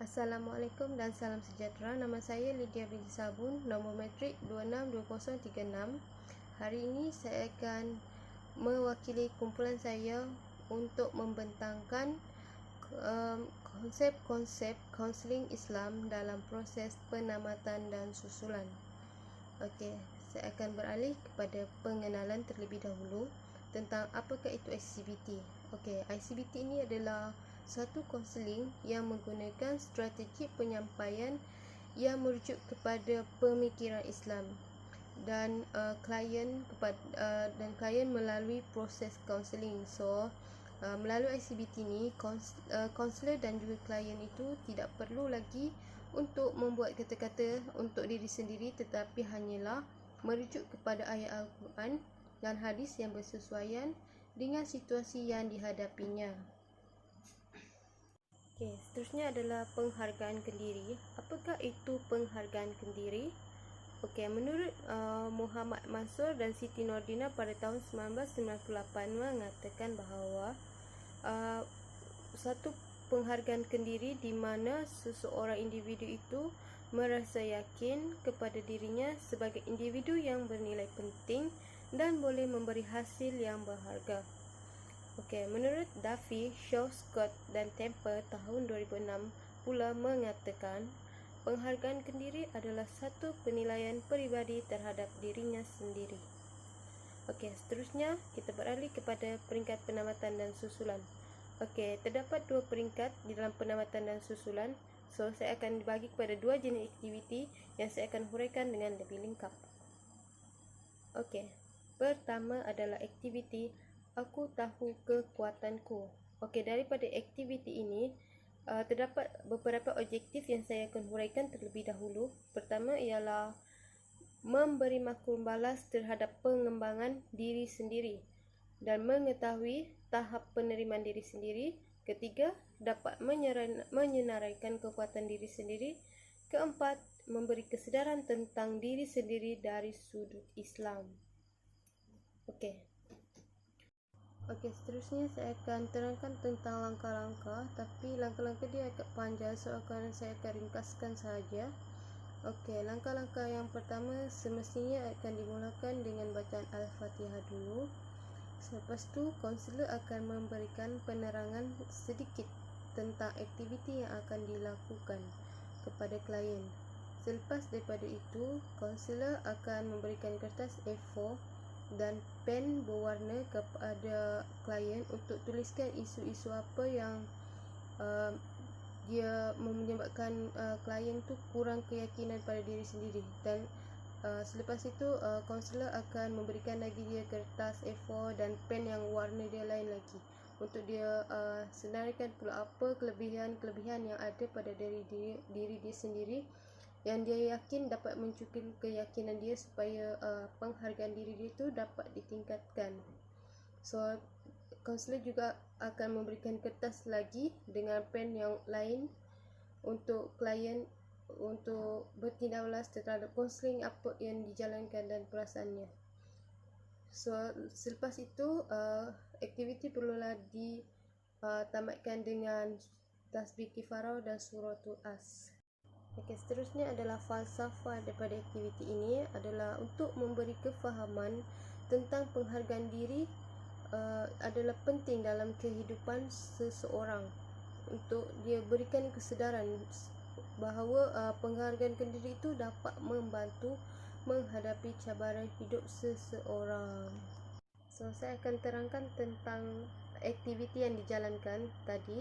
Assalamualaikum dan salam sejahtera. Nama saya Lydia binti Sabun, nombor matrik 262036. Hari ini saya akan mewakili kumpulan saya untuk membentangkan konsep-konsep kaunseling Islam dalam proses penamatan dan susulan. Okey, saya akan beralih kepada pengenalan terlebih dahulu tentang apakah itu ICBT. Okey, ICBT ini adalah satu kaunseling yang menggunakan strategi penyampaian yang merujuk kepada pemikiran Islam dan klien melalui proses kaunseling. So melalui ICBT ini kaunselor dan juga klien itu tidak perlu lagi untuk membuat kata-kata untuk diri sendiri, tetapi hanyalah merujuk kepada ayat Al-Quran dan hadis yang bersesuaian dengan situasi yang dihadapinya. Okey, seterusnya adalah penghargaan kendiri. Apakah itu penghargaan kendiri? Okey, menurut Muhammad Mansur dan Siti Nordina pada tahun 1998 mengatakan bahawa satu penghargaan kendiri di mana seseorang individu itu merasa yakin kepada dirinya sebagai individu yang bernilai penting dan boleh memberi hasil yang berharga. Okey, menurut Duffy, Shaw, Scott dan Temper tahun 2006 pula mengatakan penghargaan kendiri adalah satu penilaian peribadi terhadap dirinya sendiri. Okey, seterusnya kita beralih kepada peringkat penamatan dan susulan. Okey, terdapat dua peringkat di dalam penamatan dan susulan. So, saya akan dibagi kepada dua jenis aktiviti yang saya akan huraikan dengan lebih lengkap. Okey, pertama adalah aktiviti Aku Tahu Kekuatanku. Okey, daripada aktiviti ini terdapat beberapa objektif yang saya akan huraikan terlebih dahulu. Pertama ialah memberi maklum balas terhadap pengembangan diri sendiri dan mengetahui tahap penerimaan diri sendiri. Ketiga, dapat menyenaraikan kekuatan diri sendiri. Keempat, memberi kesedaran tentang diri sendiri dari sudut Islam. Okey, seterusnya saya akan terangkan tentang langkah-langkah, tapi langkah-langkah dia agak panjang, so saya akan ringkaskan sahaja. Okey, langkah-langkah yang pertama semestinya akan dimulakan dengan bacaan Al-Fatihah dulu. Selepas tu, kaunselor akan memberikan penerangan sedikit tentang aktiviti yang akan dilakukan kepada klien. Selepas daripada itu, kaunselor akan memberikan kertas A4 dan pen berwarna kepada klien untuk tuliskan isu-isu apa yang dia menyebabkan klien tu kurang keyakinan pada diri sendiri. Dan selepas itu kaunselor akan memberikan lagi dia kertas A4 dan pen yang warna dia lain lagi untuk dia senaraikan pula apa kelebihan-kelebihan yang ada pada diri dia sendiri yang dia yakin dapat mencukupkan keyakinan dia supaya penghargaan diri dia itu dapat ditingkatkan. So, kaunselor juga akan memberikan kertas lagi dengan pen yang lain untuk klien untuk bertindak terhadap kaunseling apa yang dijalankan dan perasaannya. So, selepas itu aktiviti perlulah ditamatkan dengan tasbih kifarah dan suratul As. Okey, seterusnya adalah falsafah daripada aktiviti ini adalah untuk memberi kefahaman tentang penghargaan diri adalah penting dalam kehidupan seseorang, untuk dia berikan kesedaran bahawa penghargaan diri itu dapat membantu menghadapi cabaran hidup seseorang. So, saya akan terangkan tentang aktiviti yang dijalankan tadi.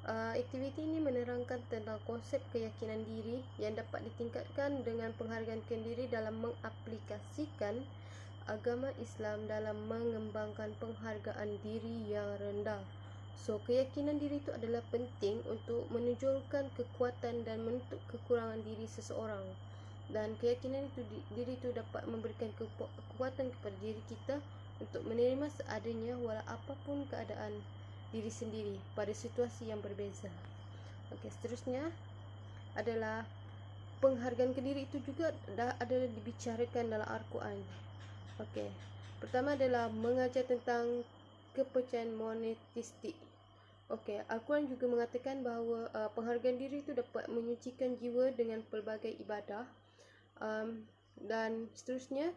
Aktiviti ini menerangkan tentang konsep keyakinan diri yang dapat ditingkatkan dengan penghargaan diri dalam mengaplikasikan agama Islam dalam mengembangkan penghargaan diri yang rendah. So, keyakinan diri itu adalah penting untuk menunjukkan kekuatan dan menutup kekurangan diri seseorang. Dan keyakinan diri itu dapat memberikan kekuatan kepada diri kita untuk menerima seadanya walau apapun keadaan diri sendiri pada situasi yang berbeza. Okey, seterusnya adalah penghargaan diri itu juga ada dibicarakan dalam Al-Quran. Okey, pertama adalah mengajar tentang kepercayaan monoteistik. Okey, Al-Quran juga mengatakan bahawa penghargaan diri itu dapat menyucikan jiwa dengan pelbagai ibadah, dan seterusnya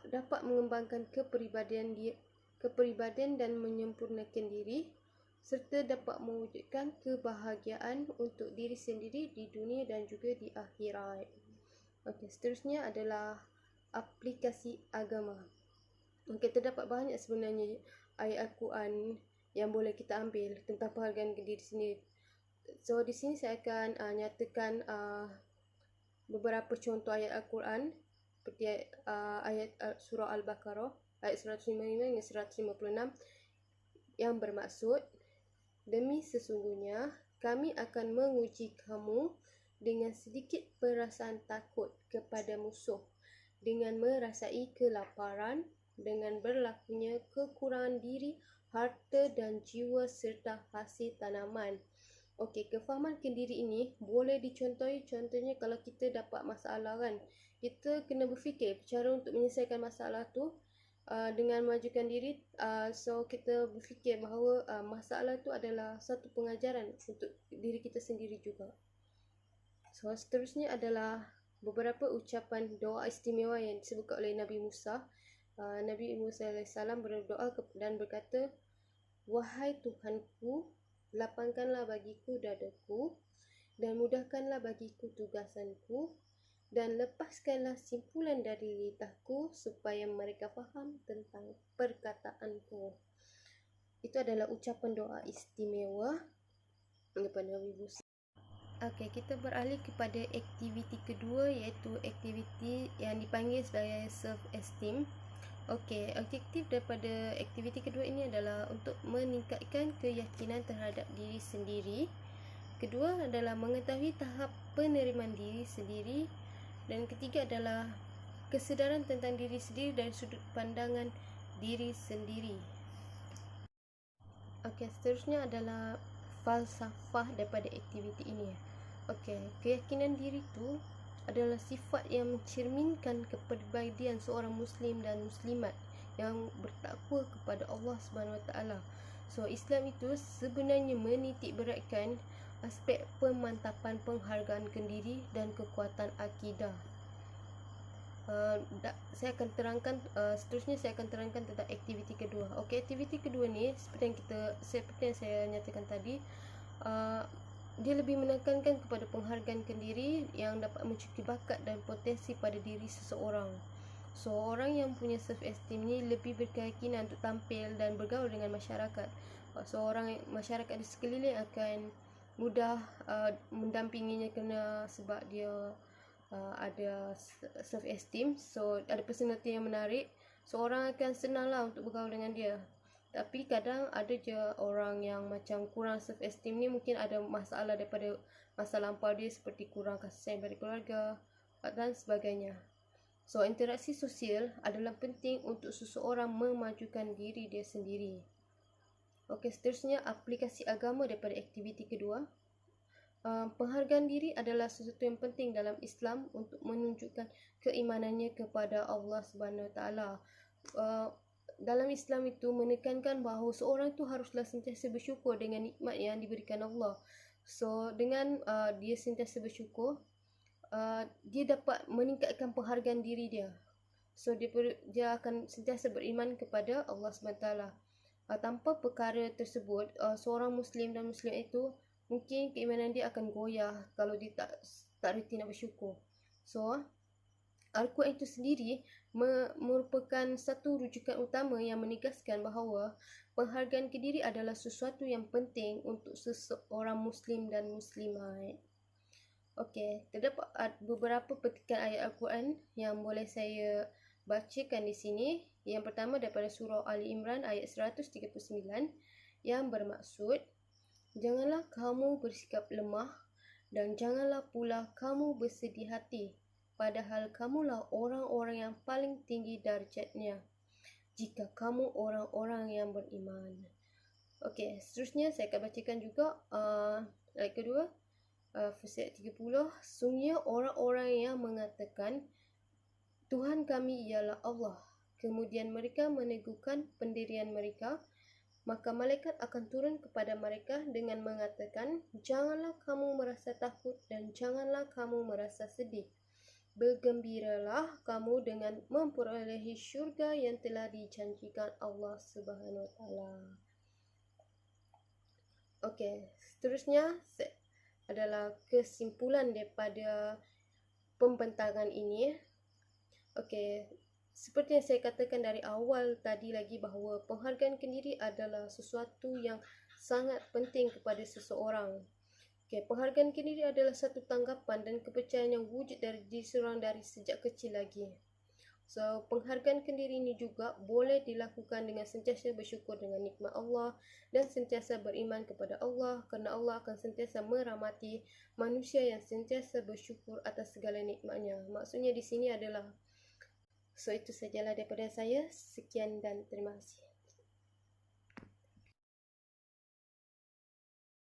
dapat mengembangkan kepribadian dan menyempurnakan diri, serta dapat mewujudkan kebahagiaan untuk diri sendiri di dunia dan juga di akhirat. Okey, seterusnya adalah aplikasi agama. Okey, terdapat banyak sebenarnya ayat Al-Quran yang boleh kita ambil tentang penghargaan diri sendiri. So di sini saya akan nyatakan beberapa contoh ayat Al-Quran seperti ayat surah Al-Baqarah ayat 155 hingga 156 yang bermaksud, demi sesungguhnya kami akan menguji kamu dengan sedikit perasaan takut kepada musuh, dengan merasai kelaparan, dengan berlakunya kekurangan diri, harta dan jiwa serta hasil tanaman. Okey, kefahaman kendiri ini boleh dicontohi, contohnya kalau kita dapat masalah kan, kita kena berfikir cara untuk menyelesaikan masalah tu dengan memajukan diri. So kita berfikir bahawa masalah tu adalah satu pengajaran untuk diri kita sendiri juga. So seterusnya adalah beberapa ucapan doa istimewa yang disebutkan oleh Nabi Musa. Nabi Musa AS berdoa dan berkata, "Wahai Tuhanku, lapangkanlah bagiku dadaku dan mudahkanlah bagiku tugasanku dan lepaskanlah simpulan dari lidahku supaya mereka faham tentang perkataanku." Itu adalah ucapan doa istimewa daripada Nabi Musa. Okey, kita beralih kepada aktiviti kedua, iaitu aktiviti yang dipanggil sebagai self-esteem. Okey, objektif daripada aktiviti kedua ini adalah untuk meningkatkan keyakinan terhadap diri sendiri. Kedua adalah mengetahui tahap penerimaan diri sendiri. Dan ketiga adalah kesedaran tentang diri sendiri dan sudut pandangan diri sendiri. Okey, seterusnya adalah falsafah daripada aktiviti ini. Okey, keyakinan diri itu adalah sifat yang mencerminkan kepribadian seorang Muslim dan Muslimat yang bertakwa kepada Allah Subhanahu Wa Taala. So Islam itu sebenarnya menitik beratkan aspek pemantapan penghargaan diri dan kekuatan akidah. Saya akan terangkan seterusnya saya akan terangkan tentang aktiviti kedua. Okey, aktiviti kedua ni seperti yang saya nyatakan tadi, dia lebih menekankan kepada penghargaan diri yang dapat mencuri bakat dan potensi pada diri seseorang. So, orang yang punya self-esteem ni lebih berkeyakinan untuk tampil dan bergaul dengan masyarakat. So, masyarakat di sekeliling akan mudah mendampinginya kerana sebab dia ada self-esteem. So, ada personality yang menarik. So, orang akan senanglah untuk bergaul dengan dia. Tapi kadang ada je orang yang macam kurang self-esteem ni, mungkin ada masalah daripada masa lampau dia seperti kurang kasih sayang dari keluarga dan sebagainya. So, interaksi sosial adalah penting untuk seseorang memajukan diri dia sendiri. Okey, seterusnya aplikasi agama daripada aktiviti kedua. Penghargaan diri adalah sesuatu yang penting dalam Islam untuk menunjukkan keimanannya kepada Allah Subhanahu Wa Taala. Dalam Islam itu menekankan bahawa seorang itu haruslah sentiasa bersyukur dengan nikmat yang diberikan Allah. So dengan dia sentiasa bersyukur, dia dapat meningkatkan penghargaan diri dia. So dia akan sentiasa beriman kepada Allah SWT. Tanpa perkara tersebut, seorang Muslim dan Muslim itu mungkin keimanan dia akan goyah kalau dia tak reti nak bersyukur. So Al-Quran itu sendiri merupakan satu rujukan utama yang menegaskan bahawa penghargaan diri adalah sesuatu yang penting untuk seseorang Muslim dan Muslimat. Okey, terdapat beberapa petikan ayat Al-Quran yang boleh saya bacakan di sini. Yang pertama daripada surah Ali Imran ayat 139 yang bermaksud, "Janganlah kamu bersikap lemah dan janganlah pula kamu bersedih hati, padahal kamulah orang-orang yang paling tinggi darjatnya, jika kamu orang-orang yang beriman." Okey, seterusnya saya akan bacakan juga ayat kedua, verse 30. "Sungguhnya orang-orang yang mengatakan, Tuhan kami ialah Allah, kemudian mereka meneguhkan pendirian mereka, Maka malaikat akan turun kepada mereka dengan mengatakan, janganlah kamu merasa takut dan janganlah kamu merasa sedih. Bergembiralah kamu dengan memperolehi syurga yang telah dijanjikan Allah Subhanahu Wa Taala. Okey, seterusnya adalah kesimpulan daripada pembentangan ini. Okey, seperti yang saya katakan dari awal tadi lagi bahawa penghargaan kendiri adalah sesuatu yang sangat penting kepada seseorang. Okay, penghargaan kendiri adalah satu tanggapan dan kepercayaan yang wujud dari diri seorang dari sejak kecil lagi. So, penghargaan kendiri ini juga boleh dilakukan dengan sentiasa bersyukur dengan nikmat Allah dan sentiasa beriman kepada Allah, kerana Allah akan sentiasa merahmati manusia yang sentiasa bersyukur atas segala nikmatnya. Maksudnya di sini adalah, so itu sajalah daripada saya. Sekian dan terima kasih.